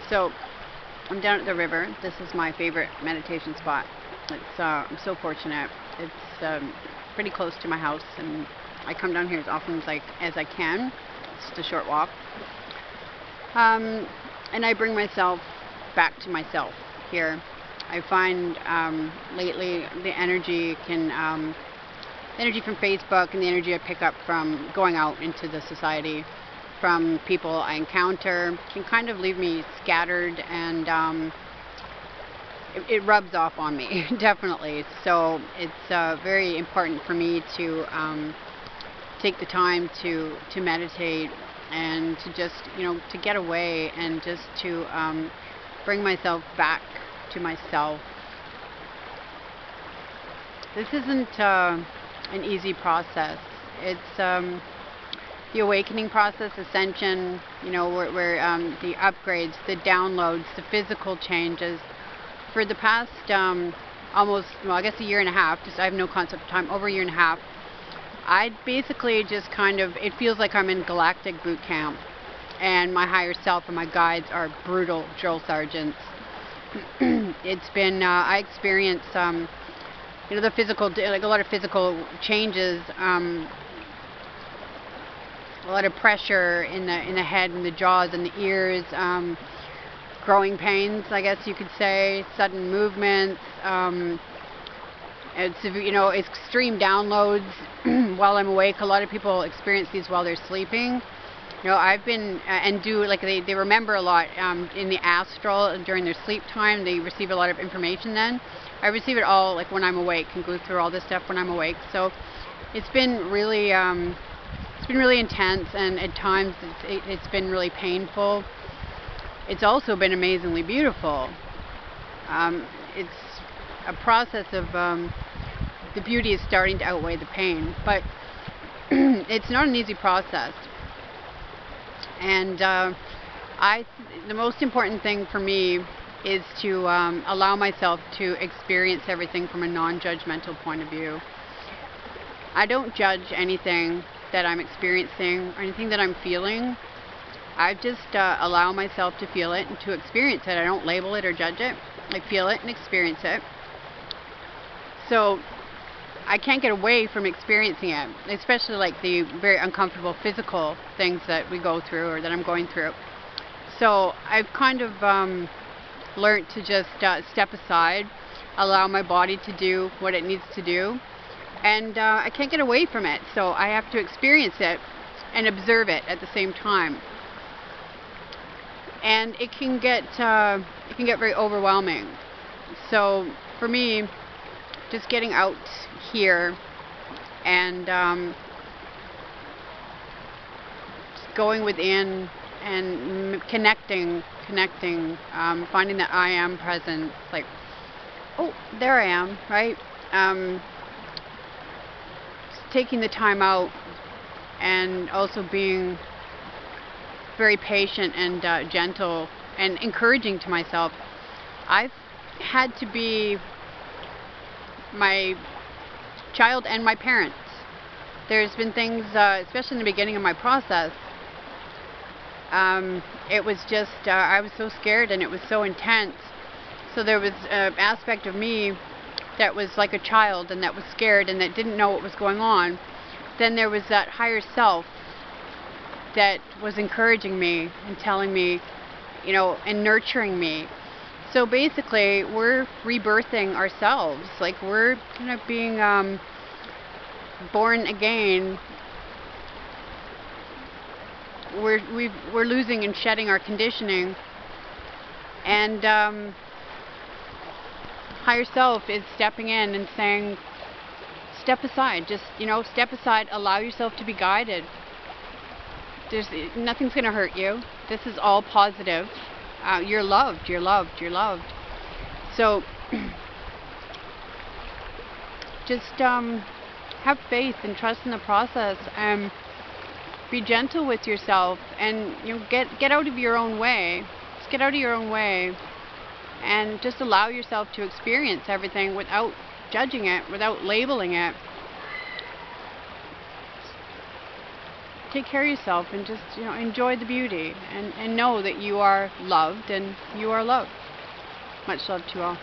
So I'm down at the river. This is my favorite meditation spot. I'm so fortunate. It's pretty close to my house, and I come down here as often as I can. It's just a short walk. And I bring myself back to myself here. I find lately the energy from Facebook and the energy I pick up from going out into the society, from people I encounter, can kind of leave me scattered, and it rubs off on me, definitely. So it's very important for me to take the time to meditate and to just, to get away and just to bring myself back to myself. This isn't an easy process. It's the awakening process, Ascension, where the upgrades, the downloads, the physical changes. For the past almost, I guess a year and a half, I have no concept of time, over a year and a half, I basically just it feels like I'm in galactic boot camp, and my higher self and my guides are brutal drill sergeants. It's been, I experienced, the physical, like a lot of physical changes, a lot of pressure in the head and the jaws and the ears, growing pains, I guess you could say, sudden movements, it's extreme downloads while I'm awake. A lot of people experience these while they're sleeping. I've been and do they remember a lot in the astral during their sleep time. They receive a lot of information then. I receive it all when I'm awake and go through all this stuff when I'm awake. So it's been really intense, and at times it's been really painful. It's also been amazingly beautiful. It's a process of the beauty is starting to outweigh the pain, but it's not an easy process. And the most important thing for me is to allow myself to experience everything from a non-judgmental point of view. I don't judge anything that I'm experiencing or anything that I'm feeling. I just allow myself to feel it and to experience it. I don't label it or judge it. I feel it and experience it. So I can't get away from experiencing it, especially the very uncomfortable physical things that we go through or that I'm going through. So I've kind of learned to just step aside, allow my body to do what it needs to do, and I can't get away from it. So I have to experience it and observe it at the same time. And it can get very overwhelming. So for me, just getting out here and just going within and connecting, finding that I am present. Oh, there I am, right? Just taking the time out and also being very patient and gentle and encouraging to myself. I've had to be my child and my parents. There's been things, especially in the beginning of my process, it was just, I was so scared and it was so intense. So there was an aspect of me that was like a child and that was scared and that didn't know what was going on. Then there was that higher self that was encouraging me and telling me, and nurturing me. So basically, we're rebirthing ourselves. We're kind of being born again. We're losing and shedding our conditioning, and higher self is stepping in and saying, step aside. Just step aside. Allow yourself to be guided. Nothing's going to hurt you. This is all positive. You're loved, you're loved, you're loved. So just have faith and trust in the process. Be gentle with yourself, and get out of your own way. Just get out of your own way and just allow yourself to experience everything without judging it, without labeling it. take care of yourself and just, enjoy the beauty and know that you are loved and you are loved. Much love to you all.